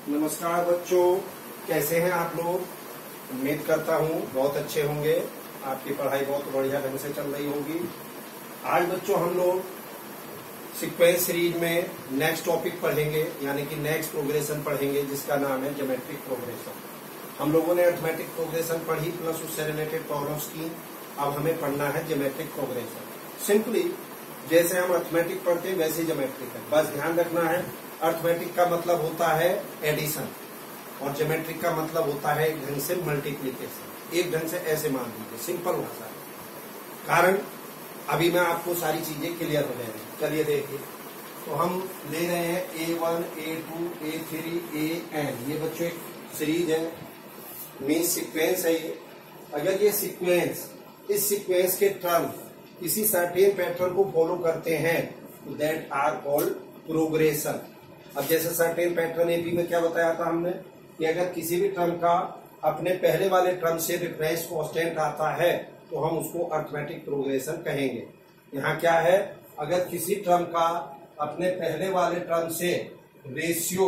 नमस्कार बच्चों, कैसे हैं आप लोग। उम्मीद करता हूँ बहुत अच्छे होंगे। आपकी पढ़ाई बहुत बढ़िया ढंग से चल रही होगी। आज बच्चों हम लोग सीक्वेंस सीरीज में नेक्स्ट टॉपिक पढ़ेंगे, यानी कि नेक्स्ट प्रोग्रेशन पढ़ेंगे, जिसका नाम है ज्योमेट्रिक प्रोग्रेशन। हम लोगों ने अरिथमेटिक प्रोग्रेशन पढ़ी प्लस उससे रिलेटेड प्रॉब्लम्स की। अब हमें पढ़ना है ज्योमेट्रिक प्रोग्रेशन। सिंपली जैसे हम अरिथमेटिक पढ़ते हैं वैसे ज्योमेट्रिक है। बस ध्यान रखना है, अरिथमेटिक का मतलब होता है एडिशन और ज्योमेट्रिक का मतलब होता है एक ढंग से मल्टीप्लीकेशन। एक ढंग से ऐसे मान लीजिए, सिंपल भाषा है। कारण अभी मैं आपको सारी चीजें क्लियर हो जाएंगी। चलिए देखिए, तो हम ले रहे हैं A1, A2, A3, AN। ये बच्चों एक सीरीज है, मीन सीक्वेंस है ये। अगर ये सीक्वेंस, इस सीक्वेंस के टर्म किसी सर्टेन पैटर्न को फॉलो करते हैं तो दैट आर कॉल्ड प्रोग्रेशन। अब जैसे सर्टेन पैटर्न एपी में क्या बताया था हमने कि अगर किसी भी टर्म का अपने पहले वाले टर्म से डिफरेंस कांस्टेंट आता है तो हम उसको अरिथमेटिक प्रोग्रेशन कहेंगे। यहाँ क्या है, अगर किसी टर्म का अपने पहले वाले टर्म से रेशियो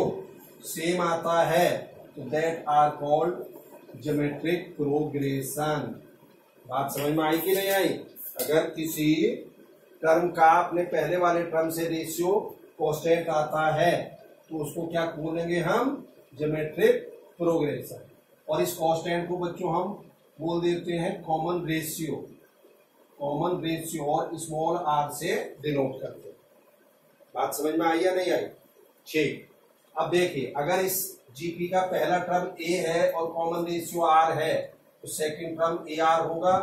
सेम आता है तो that are called geometric progression. बात समझ में आई कि नहीं आई। अगर किसी टर्म का अपने पहले वाले टर्म से रेशियो कांस्टेंट आता है तो उसको क्या बोलेंगे हम, ज्योमेट्रिक प्रोग्रेशन। और इस कांस्टेंट को बच्चों हम बोल देते हैं कॉमन रेशियो। कॉमन रेशियो और स्मॉल आर से डिनोट करते हैं। बात समझ में आई या नहीं आई। ठीक, अब देखिए, अगर इस जीपी का पहला टर्म ए है और कॉमन रेशियो आर है तो सेकंड टर्म ए आर होगा,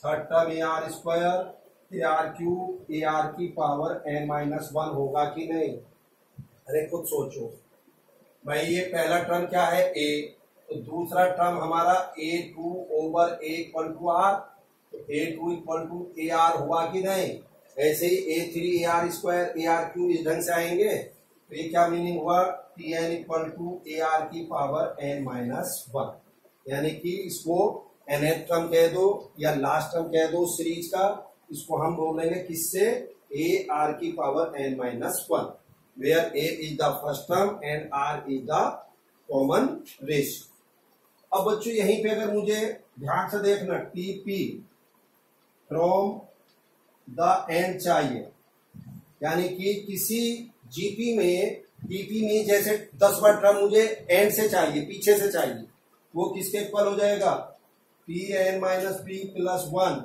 third term A r square, a R cube, A R की पावर n-1 होगा कि नहीं। अरे खुद सोचो भाई, ये पहला टर्म क्या है ए, तो दूसरा टर्म हमारा A2 over A equal to R, तो A2 equal to A are हुआ कि नहीं। ऐसे ही A3 A r square, a R cube इस ढंग से आएंगे। तो ये क्या मीनिंग हुआ, Tn equal to A are की पावर n-1। यानी कि इसको nth टर्म कह दो या लास्ट टर्म कह दो सीरीज का। इसको हम बोलेंगे किससे, ए आर की power n-1, where a is the first term and r is the common ratio। अब बच्चों यहीं पे अगर मुझे ध्यान से देखना, टीपी फ्रॉम द एंड चाहिए, यानी कि किसी जीपी में, टीपी में जैसे 10वां टर्म मुझे एंड से चाहिए, पीछे से चाहिए, वो किसके इक्वल हो जाएगा, Pn-P+1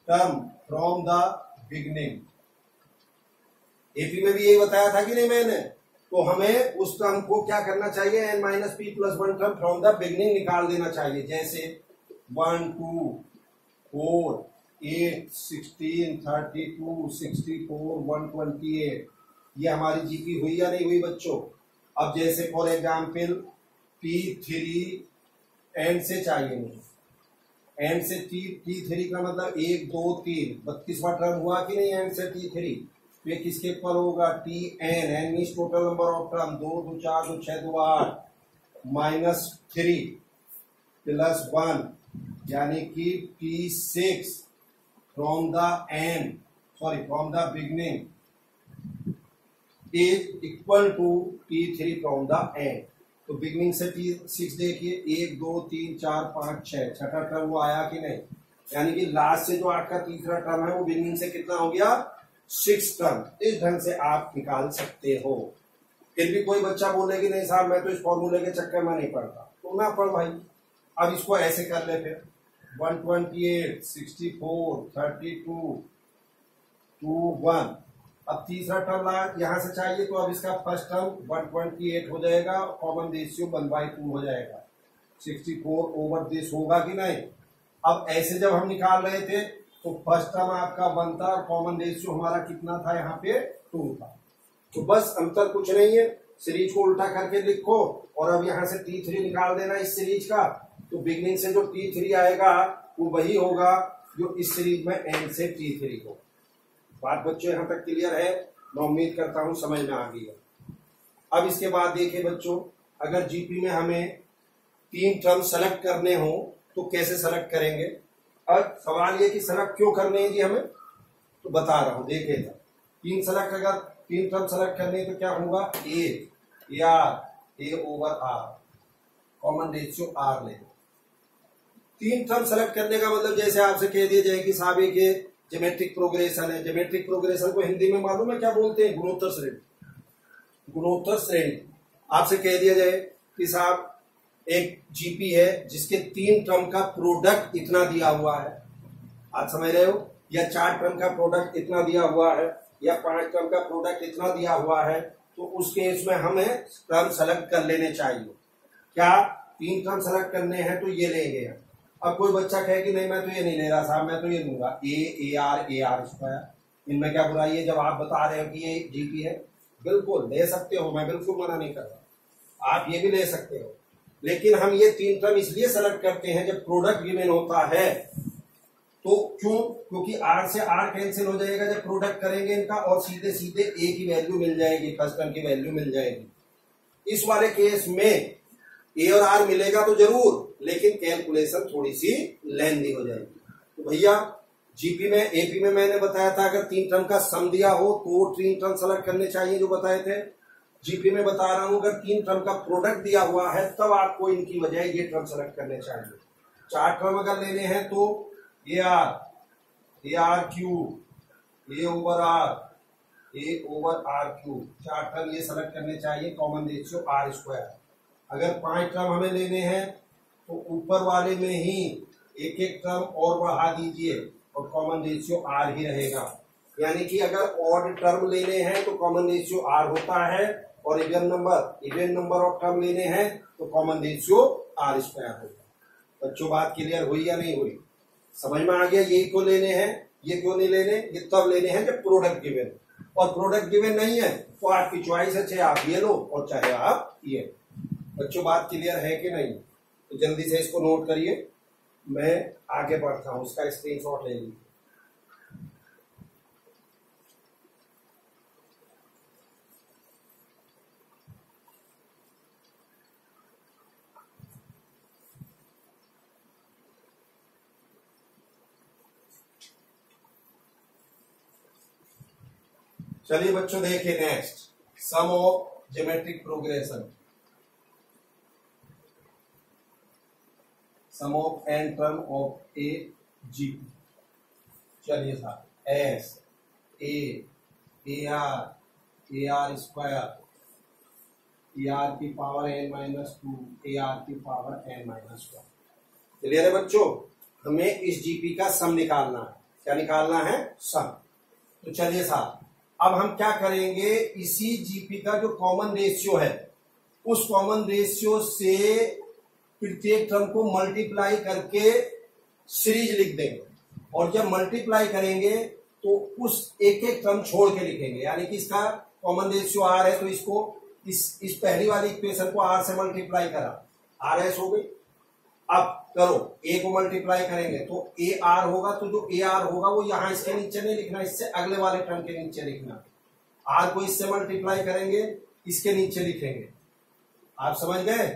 term from the beginning. AP में भी यही बताया था कि नहीं मैंने। तो हमें उस टर्म को क्या करना चाहिए, n-P+1 term from the beginning निकाल देना चाहिए। जैसे 1, 2, 4, 8, 16, 32, 64, 128, ये हमारी जीपी हुई या नहीं हुई बच्चों। अब जैसे फॉर एग्जाम्पल T3 एंड से चाहिए मुझे, एंड से T3 का मतलब 1, 2, 3, 32वां टर्म हुआ कि नहीं एंड से T3। ये किसके इक्वल होगा, Tn, n means total number of term, 2, 2, 4, 2, 6, 2, 8 -3 +1, यानी कि T6 from the end, sorry from the beginning is equal to T3 from the end. तो बिगनिंग से T6 देखिए, 1, 2, 3, 4, 5, 6, छठा टर्म वो आया कि नहीं। यानी कि लास्ट से जो आपका तीसरा टर्म है वो बिगनिंग से कितना हो गया, 6 टर्म। इस ढंग से आप निकाल सकते हो। फिर भी कोई बच्चा बोले कि नहीं साहब मैं तो इस फॉर्मूले के चक्कर में नहीं पढ़ता, तो ना पढ़ भाई। अब इसको ऐसे कर ले फिर, 128, 64, 32, 21। अब तीसरा टर्म यहां से चाहिए, तो अब इसका फर्स्ट टर्म 128 हो जाएगा, कॉमन रेशियो 1/2 हो जाएगा, 64 ओवर दिस होगा कि नहीं। अब ऐसे जब हम निकाल रहे थे तो फर्स्ट टर्म आपका 1 था और कॉमन रेशियो हमारा कितना था, यहाँ पे 2 था। तो बस अंतर कुछ नहीं है, सीरीज को उल्टा करके लिखो और अब यहाँ से T3 निकाल देना इस सीरीज का। तो बिगनिंग से जो T3 आएगा वो वही होगा जो इस सीरीज में एंड से T3 हो। बात बच्चों यहाँ तक क्लियर है, मैं उम्मीद करता हूँ समझ में आ गई है। अब इसके बाद देखिए बच्चों, अगर जीपी में हमें 3 टर्म सेलेक्ट करने हो तो कैसे सेलेक्ट करेंगे। अब सवाल ये कि सेलेक्ट क्यों करने हैं जी हमें, तो बता रहा हूं। देखिएगा, 3 टर्म सेलेक्ट करने तो क्या होगा, A R A over R, common ratio R ले। 3 टर्म सेलेक्ट करने का मतलब जैसे आपसे कह दिया जाए कि साहब ये ज्योमेट्रिक प्रोग्रेशन है। ज्योमेट्रिक प्रोग्रेशन को हिंदी में मालूम है क्या बोलते हैं? गुणोत्तर श्रेणी। गुणोत्तर श्रेणी आपसे कह दिया जाए कि साहब एक जीपी है जिसके 3 टर्म का प्रोडक्ट इतना दिया हुआ है, आप समझ रहे हो, या 4 टर्म का प्रोडक्ट इतना दिया हुआ है, या 5 टर्म का प्रोडक्ट इतना दिया हुआ है, तो उस केस में हमें टर्म सेलेक्ट कर लेने चाहिए। क्या 3 टर्म सेलेक्ट करने हैं तो ये लेंगे। अब कोई बच्चा कहे कि नहीं मैं तो ये नहीं ले रहा साहब, मैं तो ये लूंगा ए आर स्क्वायर। इनमें क्या बुराई है जब आप बता रहे हो कि ये जीपी है? बिल्कुल ले सकते हो, मैं बिल्कुल मना नहीं कर रहा, आप ये भी ले सकते हो। लेकिन हम ये 3 टर्म इसलिए सेलेक्ट करते हैं जब प्रोडक्ट गिवन होता है तो क्यों? क्योंकि आर से आर कैंसिल हो जाएगा जब प्रोडक्ट करेंगे इनका, और सीधे सीधे ए की वैल्यू मिल जाएगी, फर्स्ट टर्म की वैल्यू मिल जाएगी। इस वाले केस में ए और आर मिलेगा तो जरूर, लेकिन कैलकुलेशन थोड़ी सी लेंथी हो जाएगी। तो भैया जीपी में एपी में मैंने बताया था अगर 3 टर्म का सम दिया हो तो 3 टर्म सेलेक्ट करने चाहिए जो बताए थे। जीपी में बता रहा हूं अगर 3 टर्म का प्रोडक्ट दिया हुआ है तब आपको इनकी बजाय ये टर्म सेलेक्ट करने चाहिए। 4 टर्म अगर लेने हैं तो A R cube, A over R cube, 4 term ये सेलेक्ट करने चाहिए, कॉमन रेशियो आर स्क्वायर। अगर 5 टर्म हमें लेने हैं तो ऊपर वाले में ही एक एक टर्म और बढ़ा दीजिए और कॉमन रेशियो आर ही रहेगा। यानी कि अगर ऑड टर्म लेने हैं तो कॉमन रेशियो आर होता है, और इवन नंबर ऑफ टर्म लेने हैं तो कॉमन रेशियो आर स्क्वायर होगा। बच्चों बात क्लियर हुई या नहीं हुई? समझ में आ गया? यही क्यों लेने हैं, ये क्यों नहीं लेने? ये तब लेने हैं जब प्रोडक्ट गिवन, और प्रोडक्ट गिवन नहीं है तो आपकी चॉइस है, चाहे आप ये लो और चाहे आप ये। बच्चों बात क्लियर है कि नहीं? तो जल्दी से इसको नोट करिए, मैं आगे बढ़ता हूं, इसका स्क्रीनशॉट ले लीजिए। चलिए बच्चों देखिए next, sum of geometric progression, sum of n term of a G. चलिए साहब S a r square, a are की power n minus 2, a are की पावर n माइनस 1। क्लियर है बच्चों? हमें इस जीपी का सम निकालना है। क्या निकालना है? सम। तो चलिए साहब अब हम क्या करेंगे, इसी जीपी का जो कॉमन रेशियो है उस कॉमन रेशियो से प्रत्येक टर्म को मल्टीप्लाई करके सीरीज लिख देंगे, और जब मल्टीप्लाई करेंगे तो उस एक एक टर्म छोड़ के लिखेंगे। यानी कि इसका कॉमन रेशियो आर है तो इसको इस पहली वाली इक्वेशन को आर से मल्टीप्लाई करा, आर एस हो गई। अब करो ए को मल्टीप्लाई करेंगे तो ए आर होगा, तो जो ए आर होगा वो यहां इसके नीचे नहीं लिखना, इससे अगले वाले टर्म के नीचे लिखना। आर को इससे मल्टीप्लाई करेंगे, इसके नीचे लिखेंगे। आप समझ गए?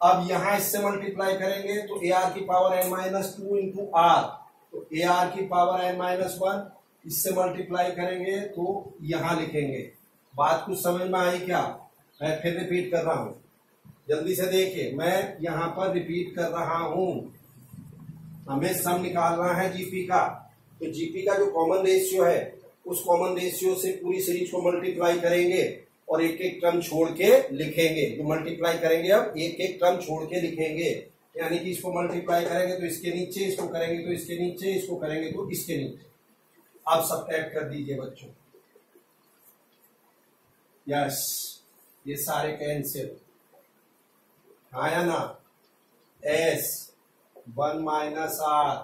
अब यहां इससे मल्टीप्लाई करेंगे तो ए आर की power n minus 2 into R, तो ए आर की पावर n माइनस 1, इससे मल्टीप्लाई करेंगे तो यहां लिखेंगे। बात कुछ समझ में आई क्या? मैं फिर रिपीट कर रहा हूं, जल्दी से देखिए, मैं यहां पर रिपीट कर रहा हूं। हमें सम निकालना है जीपी का, तो जीपी का जो कॉमन रेशियो है उस कॉमन रेशियो से पूरी सीरीज को मल्टीप्लाई करेंगे और एक एक टर्म छोड़ के लिखेंगे। जो मल्टीप्लाई करेंगे अब एक एक टर्म छोड़ के लिखेंगे, यानी कि इसको मल्टीप्लाई करेंगे तो इसके नीचे, इसको करेंगे तो इसके नीचे, इसको करेंगे तो इसके नीचे। अब सब्ट्रैक्ट कर दीजिए बच्चों। यस, ये सारे कैंसिल, आया ना? एस 1 माइनस आर,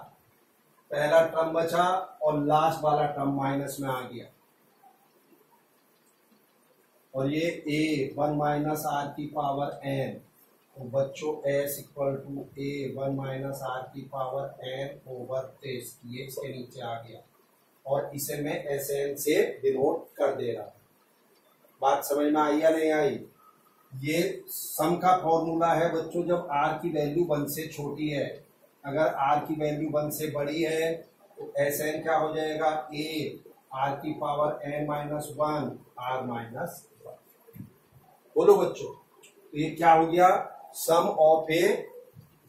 पहला टर्म बचा और लास्ट वाला टर्म माइनस में आ गया, और ये ए 1 माइनस आर की पावर n, तो बच्चों S equal to A 1 minus R की पावर n ओवर 3, ये इसके नीचे आ गया, और इसे मैं एस एन से डिनोट कर दे रहा हूं। बात समझ में आई या नहीं आई? ये सम का फॉर्मूला है बच्चों जब आर की वैल्यू 1 से छोटी है। अगर आर की वैल्यू 1 से बड़ी है तो एस एन क्या हो जाएगा? ए आर की power n minus 1 r minus 1। बोलो बच्चों, तो ये क्या हो गया, sum of a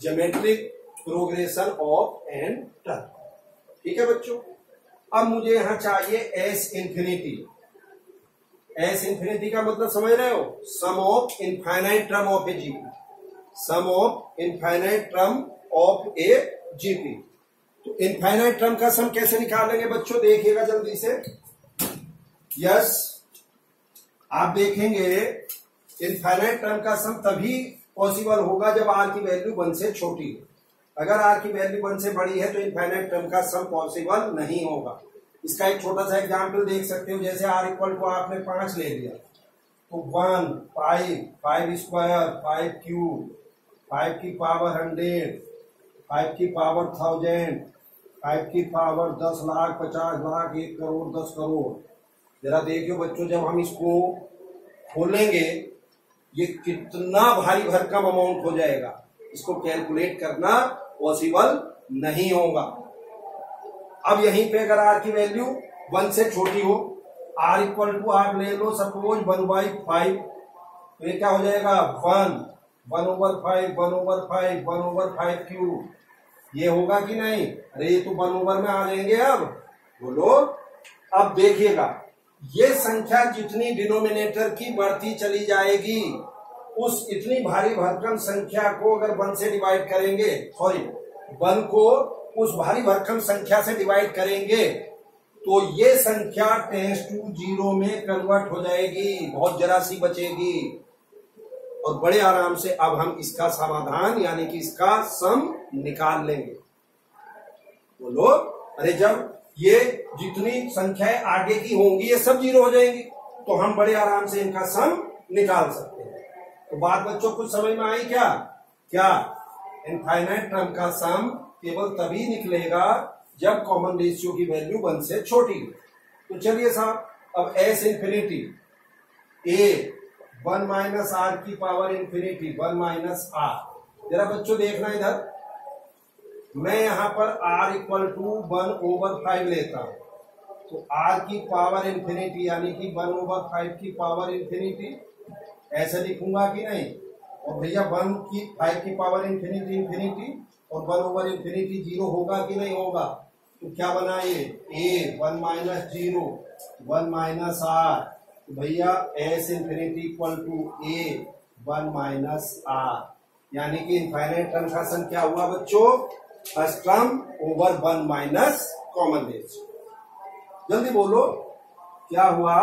geometric progression of n term. ठीक है बच्चों, अब मुझे यहां चाहिए एस इंफिनिटी। एस इंफिनिटी का मतलब समझ रहे हो, sum of infinite term of a GP, sum of infinite term of a GP. तो इनफाइनाइट टर्म का सम कैसे निकालेंगे बच्चों, देखिएगा जल्दी से। यस, आप देखेंगे इनफाइनाइट टर्म का सम तभी पॉसिबल होगा जब आर की वैल्यू 1 से छोटी हो। अगर आर की वैल्यू 1 से बड़ी है तो इनफाइनाइट टर्म का सम पॉसिबल नहीं होगा। इसका एक छोटा सा एग्जाम्पल देख सकते हो, जैसे आर इक्वल टू आपने 5 ले लिया तो 1, 5, 5 स्क्वायर, 5 क्यूब, 5 की पावर 100, 5 की पावर 1000, 5 की पावर 10 लाख, 50 लाख, 1 करोड़, 10 करोड़। जरा देखियो बच्चों, जब हम इसको खोलेंगे ये कितना भारी भरकम अमाउंट हो जाएगा, इसको कैलकुलेट करना पॉसिबल नहीं होगा। अब यहीं पे अगर आर की वैल्यू 1 से छोटी हो, आर इक्वल टू आप ले लो सपोज 1/5, तो ये क्या हो जाएगा 1/5, 1/5, 1/5 क्यूब। ये होगा कि नहीं, अरे ये तो 1 में आ जाएंगे। अब बोलो, अब देखिएगा ये संख्या जितनी डिनोमिनेटर की बढ़ती चली जाएगी, उस इतनी भारी भरकम संख्या को अगर 1 से डिवाइड करेंगे, सॉरी 1 को उस भारी भरकम संख्या से डिवाइड करेंगे तो ये संख्या टेंस टू 0 में कन्वर्ट हो जाएगी, बहुत जरा सी बचेगी और बड़े आराम से अब हम इसका समाधान यानी कि इसका सम निकाल लेंगे। बोलो, अरे जब ये जितनी संख्याएं आगे की होंगी ये सब 0 हो जाएंगी तो हम बड़े आराम से इनका सम निकाल सकते हैं। तो बात बच्चों कुछ समझ में आई क्या? क्या इनफाइनाइट टर्म का सम केवल तभी निकलेगा जब कॉमन रेशियो की वैल्यू 1 से छोटी हो। तो चलिए साहब, अब S infinity A 1 minus R की पावर इंफिनिटी 1 माइनस आर। जरा बच्चों देखना इधर, मैं यहां पर r इक्वल टू 1/5 लेता हूं, तो r की पावर इंफिनिटी यानी कि 1/5 की पावर इंफिनिटी ऐसे लिखूंगा कि नहीं, और भैया 5 की पावर इंफिनिटी इंफिनिटी और 1/इंफिनिटी 0 होगा कि नहीं होगा। तो क्या बना ये a 1 माइनस 0 1 माइनस आर, तो भैया S infinity equal to a 1 minus R, यानी कि इनफाइनाइट टर्म का सम क्या हुआ बच्चों, first term over 1 minus common ratio. जल्दी बोलो क्या हुआ,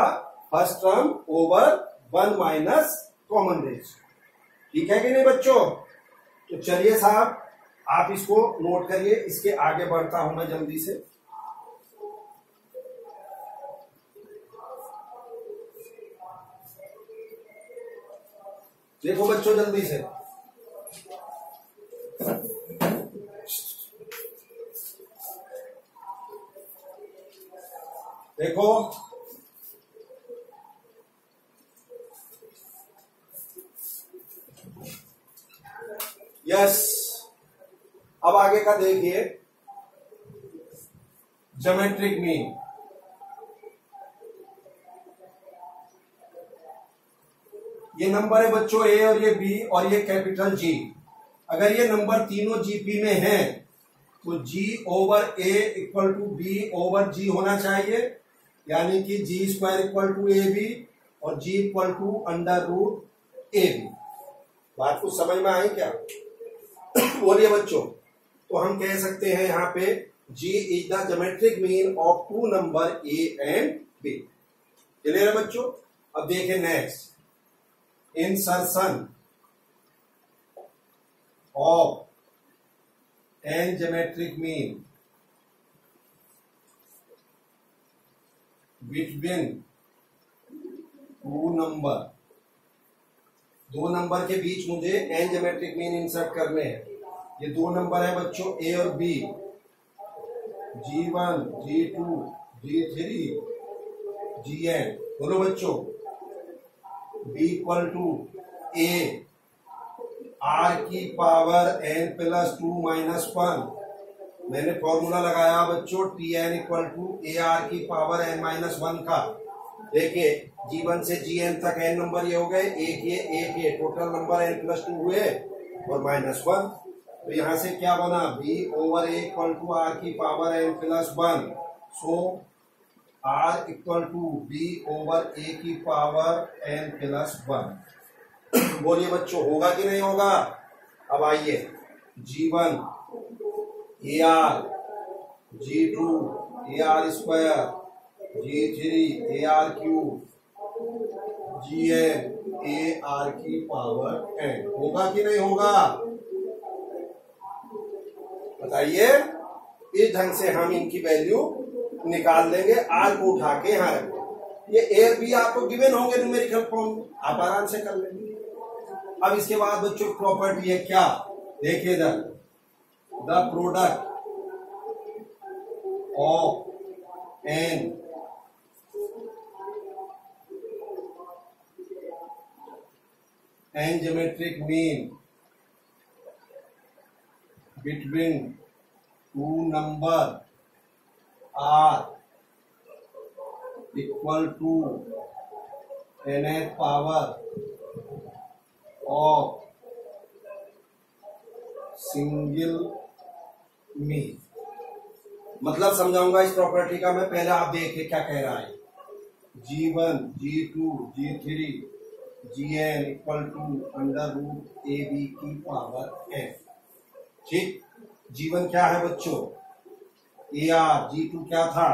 first term over 1 minus common ratio. ठीक है कि नहीं बच्चों? तो चलिए साहब, आप इसको नोट करिए, इसके आगे बढ़ता हूं मैं जल्दी से। देखो बच्चों जल्दी से, देखो यस, अब आगे का देखिए ज्योमेट्रिक मीन। ये नंबर है बच्चों ए और ये बी और ये कैपिटल जी। अगर ये नंबर तीनों जीपी में हैं तो g over a equal to b over g होना चाहिए, यानी कि g square equal to a b और g equal to under root a b. बात को समझ में आई क्या? बोलिए बच्चों, तो हम कह सकते हैं यहाँ पे G is the geometric mean of two number A and B। Clear है बच्चों? अब देखें next, insertion of n geometric mean between two number. दो नंबर के बीच मुझे एन ज्योमेट्रिक मीन इंसर्ट करने हैं। ये दो नंबर है बच्चों ए और B, G1, G2, G3, Gn। बोलो बच्चों, B equal to A are की पावर n प्लस 2 माइनस 1। मैंने फॉर्मूला लगाया बच्चों Tn equal to A are की पावर n माइनस 1 का। देखिए G1 से Gn तक n नंबर ये हो गए, एक ये टोटल नंबर n+2 हुए और -1। तो यहां से क्या बना, b/a इक्वल टू r की power n+1। So r equal to b/a की पावर n+1। बोलिए बच्चों, होगा कि नहीं होगा? अब आइए, G1 AR, G2 AR square, G3 AR cube, Gn AR की पावर n। होगा कि नहीं होगा? बताइए। इस ढंग से हम इनकी वैल्यू निकाल लेंगे। आर को उठा के यहां रख देंगे। ये ए और बी आपको गिवन होंगे न्यूमेरिकल फॉर्म, आप आराम से कर लेंगे। अब इसके बाद बच्चों प्रॉपर्टी है क्या, देखिए इधर, the product of n geometric mean between two number are equal to nth power of single mean. मतलब समझाऊंगा इस प्रॉपर्टी का मैं, पहले आप देखिए क्या कह रहा है। G1 G2 G3 Gn equal to √AB की पावर n। ठीक, G1 क्या है बच्चों, AR, G2 क्या था,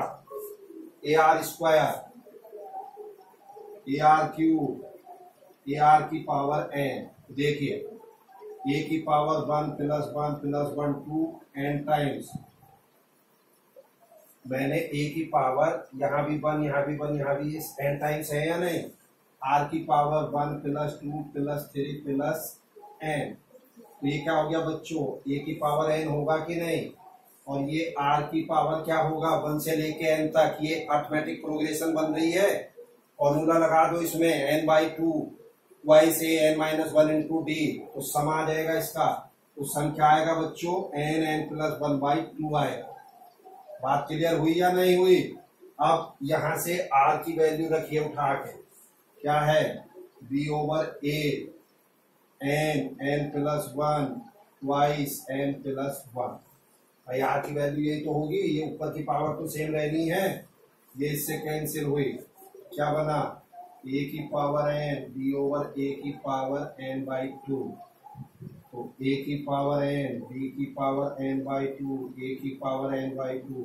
AR square, AR cube, AR की पावर n। देखिए a की पावर 1 + 1 + 1 2 n टाइम्स, मैंने a की पावर यहां भी 1 यहां भी 1 यहां भी n टाइम्स है या नहीं। r की पावर 1 + 2 + 3 + n। तो ये क्या हो गया बच्चों, a की पावर n होगा कि नहीं, और ये r की पावर क्या होगा, 1 से लेके n तक। ये अर्थमेटिक प्रोग्रेशन बन रही है। फॉर्मूला लगा दो इसमें, n/2 y से n-1 × d, तो सम आ जाएगा इसका। तो सम क्या आएगा बच्चों, n+1/2 आएगा। बात क्लियर हुई या नहीं हुई? अब यहां से r की वैल्यू रखिए उठा के, क्या है, b/a n+1 ट्वाइस n+1। भाई r की वैल्यू यही तो होगी, ये ऊपर की पावर तो सेम रहनी है, ये इससे कैंसिल हुई, क्या बना, a की पावर n b/a की पावर n/2। तो a की पावर n, b की पावर n/2, a की पावर n/2,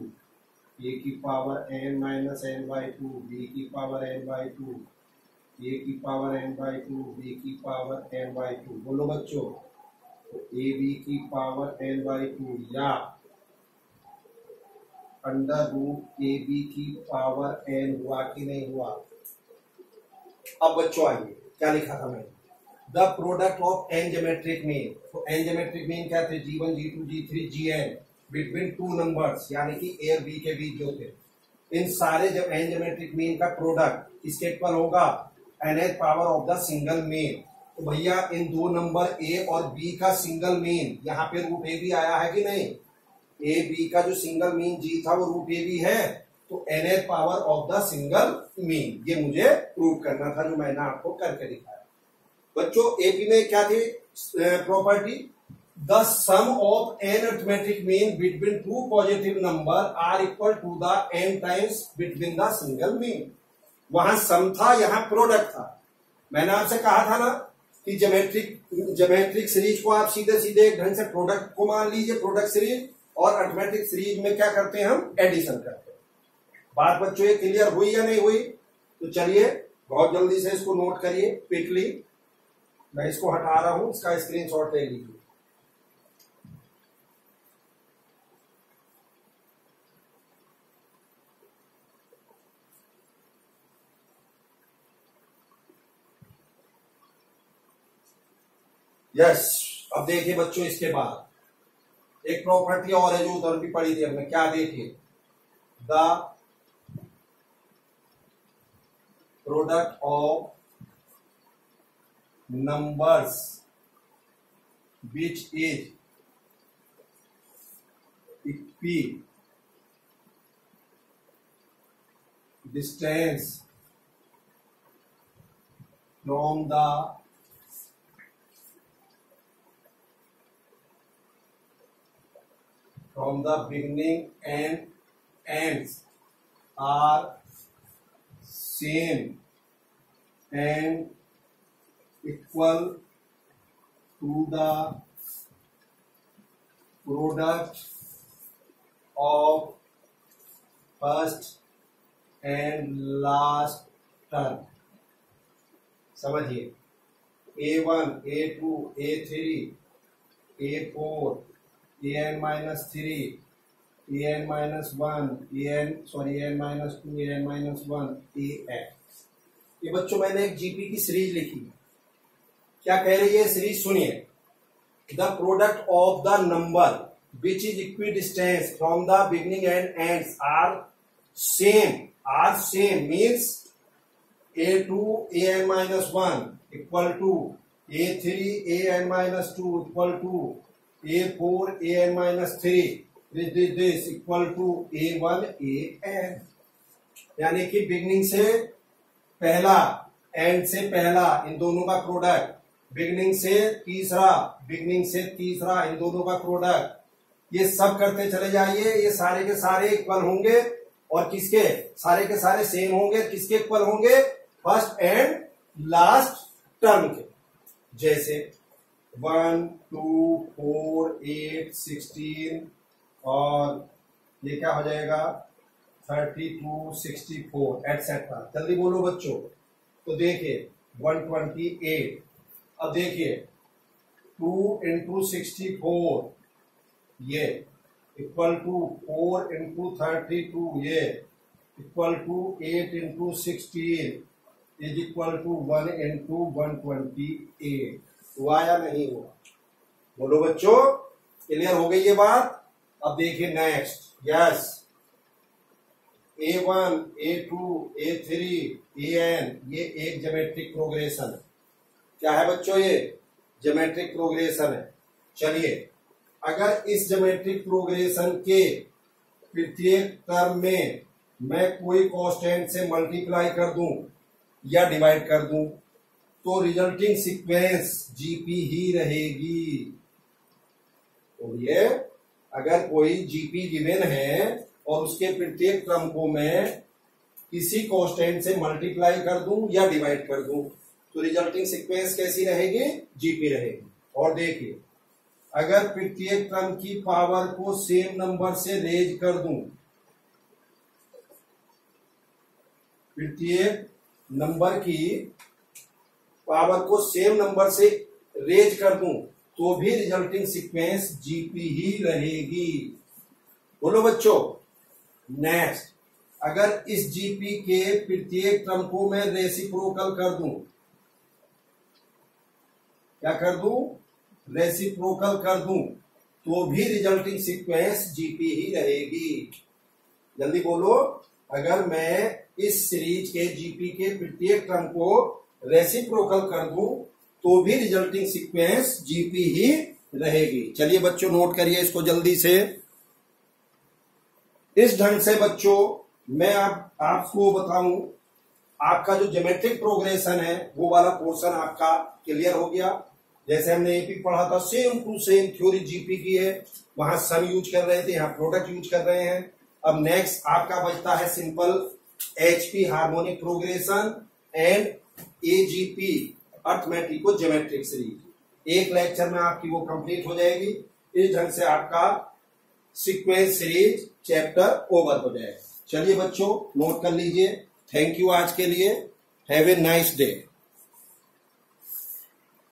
a की पावर n-n/2, b की पावर n/2, a की पावर n/2, b की पावर n/2। बोलो बच्चों, तो ab की पावर n/2 या √ab की पावर n हुआ कि नहीं हुआ? अब बच्चों आइए, क्या लिखा था मैंने, the product of n geometric mean. तो एन ज्योमेट्रिक मीन क्या थे, G1 G2 G3 Gn between two numbers, यानी कि ए और बी के बीच जो थे। इन सारे जब एन ज्योमेट्रिक मीन का प्रोडक्ट किसके इक्वल होगा, nth power of the single mean. तो भैया इन दो नंबर ए और बी का सिंगल मीन, यहाँ पे √ab आया है कि नहीं, ए बी का जो सिंगल मीन G था वो √ab है। तो nth power of the single mean, ये मुझे प्रूव करना था, जो मैंने आपको करके दिखाया। बच्चों एपी में क्या थी प्रॉपर्टी, the sum of n arithmetic mean between two positive number are equal to the n times between the single mean. वहां सम था, यहां प्रोडक्ट था। मैंने आपसे कहा था ना कि ज्योमेट्रिक सीरीज को आप सीधे सीधे एक ढंग से प्रोडक्ट को मान लीजिए, प्रोडक्ट सीरीज, और अर्थमेटिक सीरीज में क्या करते हैं, हम एडिशन करते हैं। बात बच्चों ये क्लियर हुई या नहीं हुई? तो चलिए बहुत जल्दी से इसको नोट करिए क्विकली। मैं इसको हटा रहा हूं, इसका स्क्रीनशॉट ले लीजिए। यस, अब देखिए बच्चों, इसके बाद एक प्रॉपर्टी और है जो उधर भी पड़ी थी हमने, क्या देखिए, the product of numbers which is equidistant from the beginning and ends are same and equal to the product of first and last term. समझिए, A1, A2, A3, A4, an-3, an-1, an-2, an-1, an। ये बच्चों मैंने एक GP की series लिखी। क्या कह रही है सीरीज? सुनिए, the product of the number which is equidistance from the beginning and ends are same means A2 an-1 equal to A3 an-2 equal to A4 an-3 this equal to A1 an। यानी कि beginning से पहला and से पहला इन दोनों का product, beginning से तीसरा इन दोनों का प्रोडक्ट, ये सब करते चले जाइए। ये सारे के सारे इक्वल होंगे और किसके? सारे के सारे सेम होंगे। किसके इक्वल होंगे? फर्स्ट एंड लास्ट टर्म के। जैसे 1, 2, 4, 8, 16 और ये क्या हो जाएगा 32, 64 एटसेट्रा। जल्दी बोलो बच्चों। तो देखिए 128। अब देखिए 2 into 64 ये इक्वल टू 4 into 32 ये equal to 8 into 16 is equal to 1 into 128। हुआ या नहीं हुआ? बोलो बच्चों, क्लियर हो गई ये बात? अब देखिए next. Yes, A1, A2, A3, AN ये एक ज्योमेट्रिक प्रोग्रेशन है। क्या है बच्चों? ये ज्योमेट्रिक प्रोग्रेशन है। चलिए, अगर इस ज्योमेट्रिक प्रोग्रेशन के प्रत्येक टर्म में मैं कोई कांस्टेंट से मल्टीप्लाई कर दूं या डिवाइड कर दूं तो रिजल्टिंग सीक्वेंस जीपी ही रहेगी। तो ये अगर कोई जीपी गिवन है और उसके प्रत्येक टर्म को मैं किसी कांस्टेंट से मल्टीप्लाई कर दूं या डिवाइड कर दूं तो रिजल्टिंग सीक्वेंस कैसी रहेगी? जीपी रहेगी। और देखिए, अगर प्रत्येक टर्म की पावर को सेम नंबर से रेज कर दूं, प्रत्येक नंबर की पावर को सेम नंबर से रेज कर दूं तो भी रिजल्टिंग सीक्वेंस जीपी ही रहेगी। बोलो बच्चों। नेक्स्ट, अगर इस जीपी के प्रत्येक टर्म को मैं रेसिप्रोकल कर दूं, क्या कर दूं? रेसिप्रोकल कर दूं तो भी रिजल्टिंग सीक्वेंस जीपी ही रहेगी। जल्दी बोलो। अगर मैं इस सीरीज के जीपी के प्रत्येक टर्म को रेसिप्रोकल कर दूं तो भी रिजल्टिंग सीक्वेंस जीपी ही रहेगी। चलिए बच्चों, नोट करिए इसको जल्दी से। इस ढंग से बच्चों मैं आपको बताऊं, आपका जो ज्योमेट्रिक प्रोग्रेशन है वो वाला पोर्शन आपका क्लियर हो गया। जैसे हमने एपी पढ़ा था, same to same theory GP की है। वहां सम यूज कर रहे थे, यहाँ प्रोडक्ट यूज कर रहे हैं। अब नेक्स्ट आपका बचता है simple HP harmonic progression and AGP अर्थमेटिको geometric series. एक लेक्चर में आपकी वो कंप्लीट हो जाएगी। इस ढंग से आपका सीक्वेंस सीरीज चैप्टर ओवर हो जाएगा। चलिए बच्चों, नोट कर लीजिए। थैंक यू आज के लिए। Have a nice day.